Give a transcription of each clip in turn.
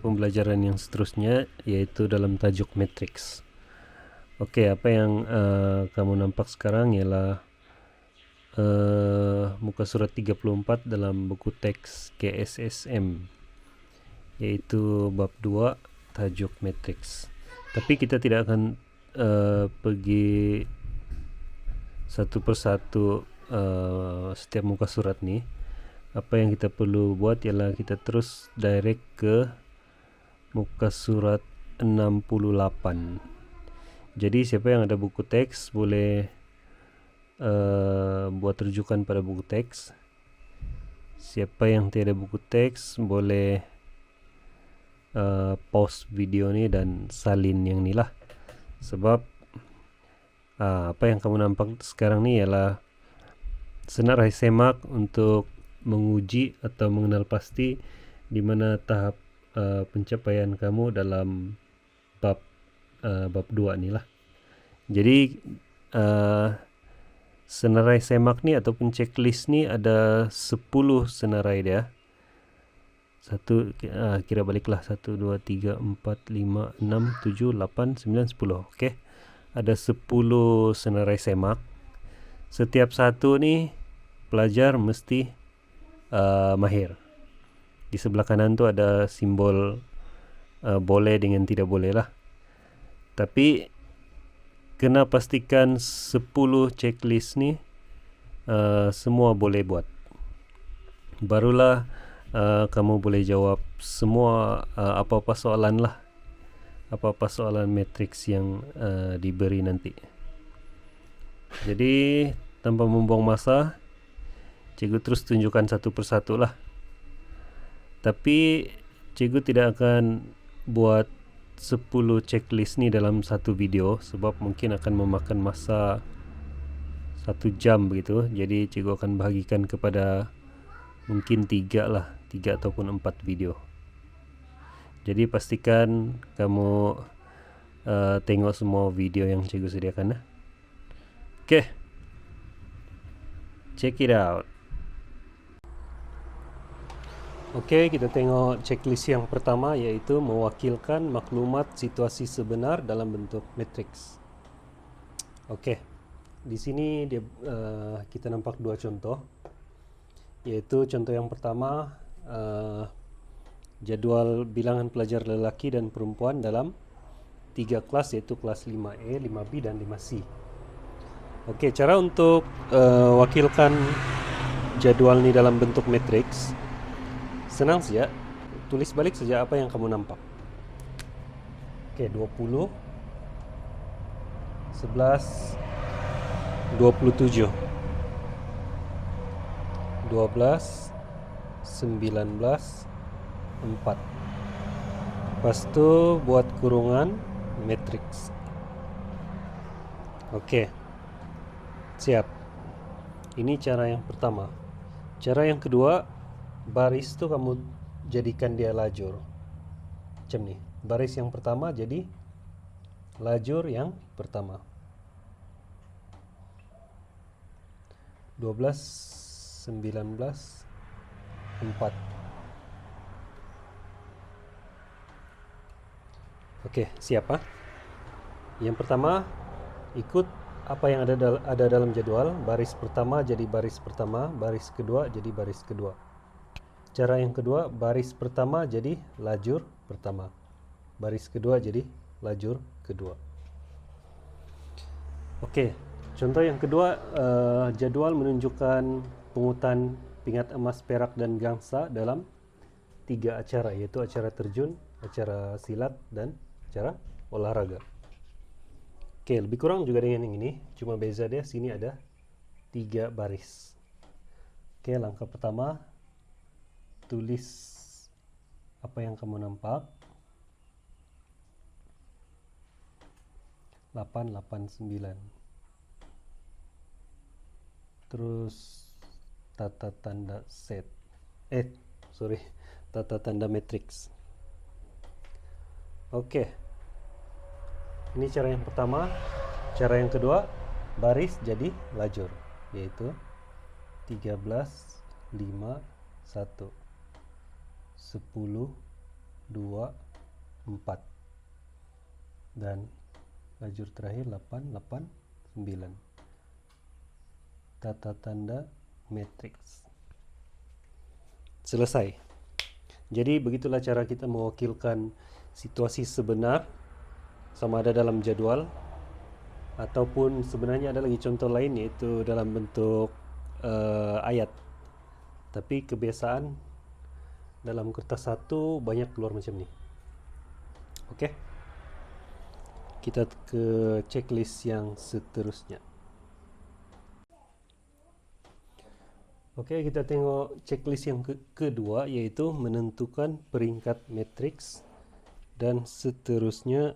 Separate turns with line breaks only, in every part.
pembelajaran yang seterusnya, yaitu dalam tajuk matriks. Oke, apa yang kamu nampak sekarang ialah muka surat 34 dalam buku teks KSSM, yaitu bab 2 tajuk matriks. Tapi kita tidak akan pergi satu persatu setiap muka surat nih. Apa yang kita perlu buat ialah kita terus direct ke muka surat 68. Jadi siapa yang ada buku teks boleh buat rujukan pada buku teks. Siapa yang tiada buku teks boleh pause video ni dan salin yang ni lah. Sebab apa yang kamu nampak sekarang ni ialah senarai semak untuk menguji atau mengenal pasti di mana tahap pencapaian kamu dalam bab 2 ni lah. Jadi senarai semak ni ataupun checklist ni ada 10 senarai dia. Kira baliklah 1, 2, 3, 4, 5, 6, 7, 8, 9, 10. Okay. Ada 10 senarai semak. Setiap satu ni pelajar mesti mahir. Di sebelah kanan tu ada simbol boleh dengan tidak boleh lah. Tapi kena pastikan 10 checklist ni semua boleh buat. Barulah kamu boleh jawab semua apa-apa soalan lah. Apa-apa soalan matriks yang diberi nanti. Jadi tanpa membuang masa, cikgu terus tunjukkan satu persatu lah. Tapi cikgu tidak akan buat 10 checklist ni dalam satu video sebab mungkin akan memakan masa 1 jam begitu. Jadi cikgu akan bahagikan kepada mungkin 3 ataupun 4 video. Jadi pastikan kamu tengok semua video yang cikgu sediakan. Okay, check it out. Okey, kita tengok checklist yang pertama, iaitu mewakilkan maklumat situasi sebenar dalam bentuk matriks. Okey, di sini kita nampak 2 contoh, iaitu contoh yang pertama, jadual bilangan pelajar lelaki dan perempuan dalam 3 kelas, iaitu kelas 5A, 5B dan 5C. Okey, cara untuk wakilkan jadual ni dalam bentuk matriks senang saja, tulis balik saja apa yang kamu nampak. Okey, 20, 11, 27, 12, 19, 4. Lepas tu buat kurungan matriks. Okey, siap. Ini cara yang pertama. Cara yang kedua, baris tu kamu jadikan dia lajur macam ni. Baris yang pertama jadi lajur yang pertama. 12, 19, 4. Okey, siap ah? Yang pertama, ikut apa yang ada dalam jadual. Baris pertama jadi baris pertama, baris kedua jadi baris kedua. Cara yang kedua, baris pertama jadi lajur pertama, baris kedua jadi lajur kedua. Okey, contoh yang kedua, jadual menunjukkan pungutan pingat emas, perak dan gangsa dalam 3 acara, iaitu acara terjun, acara silat dan acara olahraga. Okey, lebih kurang juga dengan yang ini, cuma beza dia sini ada 3 baris. Okey, langkah pertama, tulis apa yang kamu nampak. 8, 8, 9. Terus tata tanda set. Tata tanda matriks. Okey. Ini cara yang pertama. Cara yang kedua, baris jadi lajur, yaitu 13, 5, 1, 10, 2, 4. Dan lajur terakhir 8, 8, 9. Tata tanda matriks. Selesai. Jadi begitulah cara kita mewakilkan situasi sebenar, sama ada dalam jadwal ataupun sebenarnya ada lagi contoh lain, yaitu dalam bentuk ayat. Tapi kebiasaan dalam kertas satu banyak keluar macam ni. Oke, kita ke checklist yang seterusnya. Oke, kita tengok checklist yang kedua, yaitu menentukan peringkat matriks dan seterusnya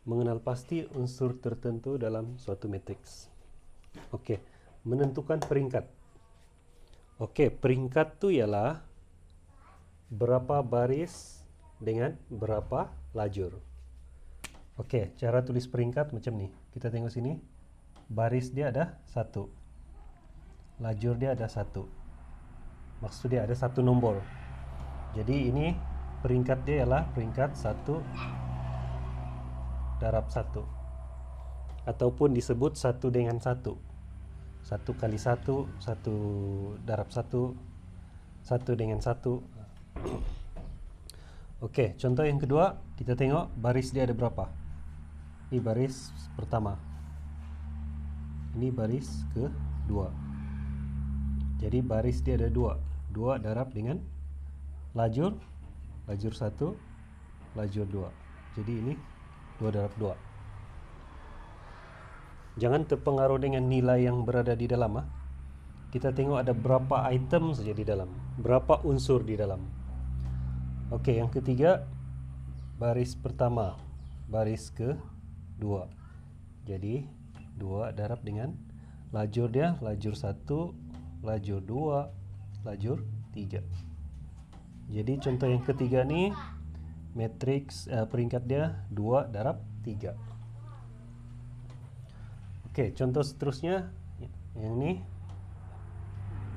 mengenal pasti unsur tertentu dalam suatu matriks. Oke, menentukan peringkat. Oke, peringkat tu ialah berapa baris dengan berapa lajur. Oke, cara tulis peringkat macam ni. Kita tengok sini. Baris dia ada 1. Lajur dia ada 1. Maksud dia ada 1 nombor. Jadi ini peringkat dia ialah peringkat 1 darab 1. Ataupun disebut 1 dengan 1. 1 kali 1, 1 darab 1, 1 dengan 1. Oke, contoh yang kedua, kita tengok baris dia ada berapa. Ini baris pertama. Ini baris kedua. Jadi baris dia ada 2. 2 darab dengan lajur 1, lajur 2. Jadi ini 2 darab 2. Jangan terpengaruh dengan nilai yang berada di dalam. Kita tengok ada berapa item saja di dalam, berapa unsur di dalam. Oke, yang ketiga, baris pertama, baris kedua. Jadi 2 darab dengan lajur dia, lajur 1, lajur 2, lajur 3. Jadi contoh yang ketiga ni, matriks peringkat dia 2 darab 3. Oke, contoh seterusnya yang ni,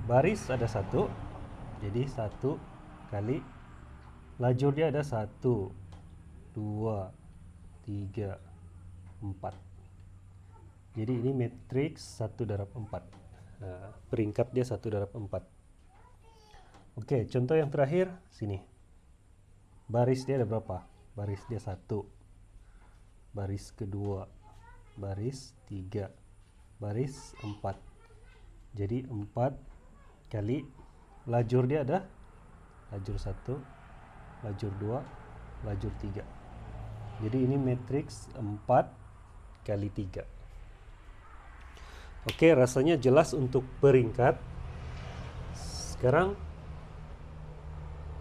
baris ada 1. Jadi 1 kali lajur dia ada 1, 2, 3, 4. Jadi ini matriks 1 darab 4. Peringkat dia 1 darab 4. Oke, contoh yang terakhir sini. Baris dia ada berapa? Baris dia 1. Baris kedua, baris 3, baris 4. Jadi 4 kali lajur dia ada lajur 1, lajur 2, lajur 3. Jadi ini matriks 4 kali 3. Oke, rasanya jelas untuk peringkat. Sekarang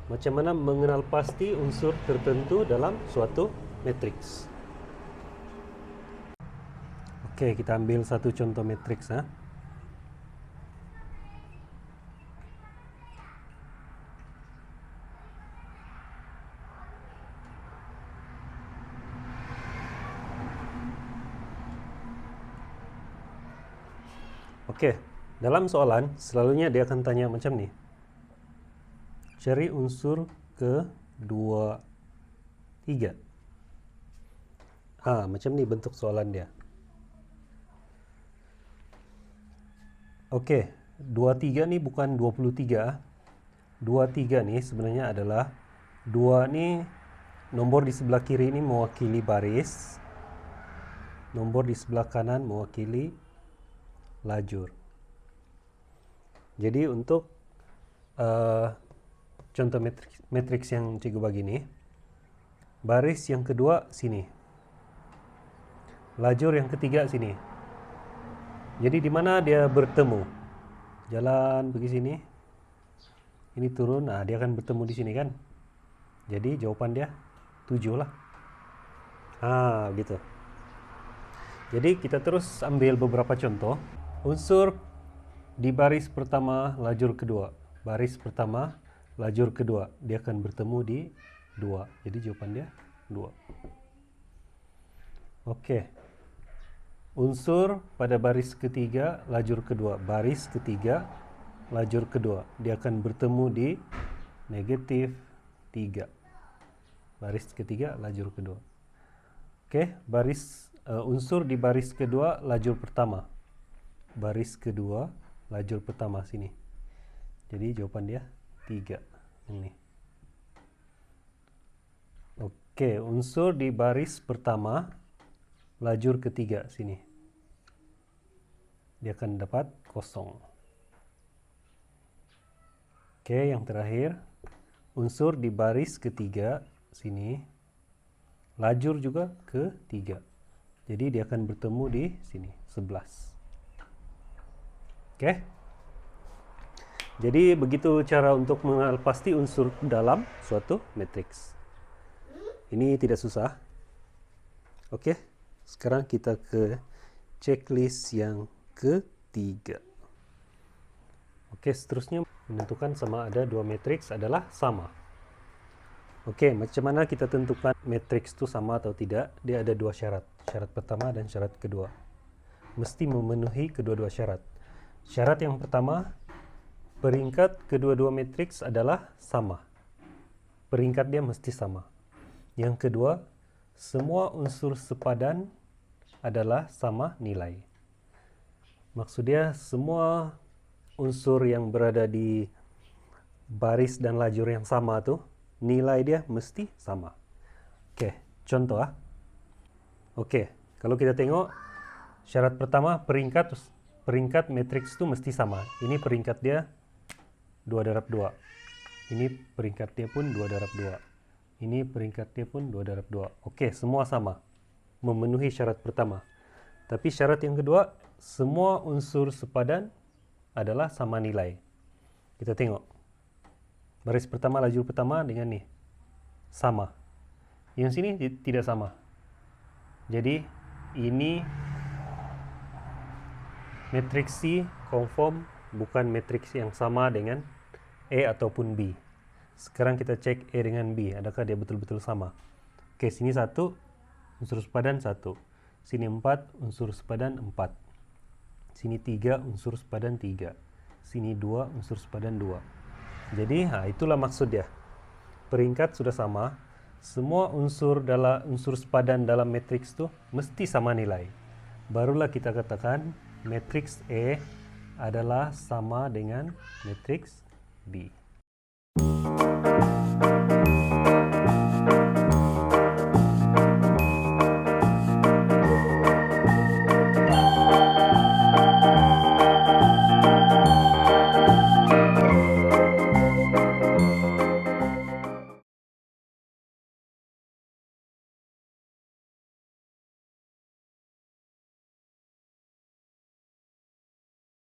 macam mana mengenal pasti unsur tertentu dalam suatu matriks. Oke, kita ambil satu contoh matriks. Oke, dalam soalan selalunya dia akan tanya macam ni. Cari unsur ke-2, 3. Macam ni bentuk soalan dia. Oke, 23 ni bukan 23. 23 ni sebenarnya adalah 2 ni nombor di sebelah kiri ni mewakili baris. Nombor di sebelah kanan mewakili lajur. Jadi untuk contoh matriks yang cikgu bagi ni, baris yang kedua sini, lajur yang ketiga sini. Jadi di mana dia bertemu? Jalan pergi sini, ini turun, dia akan bertemu di sini kan? Jadi jawapan dia 7 lah. Gitu. Jadi kita terus ambil beberapa contoh. Unsur di baris pertama, lajur kedua. Baris pertama, lajur kedua. Dia akan bertemu di 2. Jadi jawapan dia 2. Oke. Unsur pada baris ketiga, lajur kedua. Baris ketiga, lajur kedua. Dia akan bertemu di negatif 3. baris ketiga, lajur kedua. Oke, unsur di baris kedua, lajur pertama. Baris kedua, lajur pertama sini. Jadi jawaban dia 3. Ini. Oke, unsur di baris pertama, lajur ketiga sini. Dia akan dapat 0. Oke, yang terakhir, unsur di baris ketiga sini, lajur juga ketiga. Jadi dia akan bertemu di sini, 11. Oke. Jadi begitu cara untuk mengenal pasti unsur dalam suatu matriks. Ini tidak susah. Oke. Sekarang kita ke checklist yang ketiga. Oke, seterusnya menentukan sama ada dua matriks adalah sama. Oke, macam mana kita tentukan matriks itu sama atau tidak? Dia ada dua syarat. Syarat pertama dan syarat kedua. Mesti memenuhi kedua-dua syarat. Syarat yang pertama, peringkat kedua-dua matriks adalah sama. Peringkat dia mesti sama. Yang kedua, semua unsur sepadan adalah sama nilai. Maksudnya semua unsur yang berada di baris dan lajur yang sama tuh, nilai dia mesti sama. Oke, contoh ah. Oke, kalau kita tengok syarat pertama, peringkat matriks itu mesti sama. Ini peringkat dia 2/2. Ini peringkat dia pun 2/2. Ini peringkat dia pun 2/2. Oke, semua sama. Memenuhi syarat pertama. Tapi syarat yang kedua, semua unsur sepadan adalah sama nilai. Kita tengok. Baris pertama, lajur pertama dengan nih. Sama. Yang sini tidak sama. Jadi, ini matriks C konform bukan matriks yang sama dengan E ataupun B. Sekarang kita cek E dengan B. Adakah dia betul-betul sama? Oke, sini 1, unsur sepadan 1. Sini 4, unsur sepadan 4. Sini 3, unsur sepadan 3. Sini 2, unsur sepadan 2. Jadi, itulah maksud dia. Peringkat sudah sama. Semua unsur sepadan dalam matriks itu mesti sama nilai. Barulah kita katakan matriks E adalah sama dengan matriks B.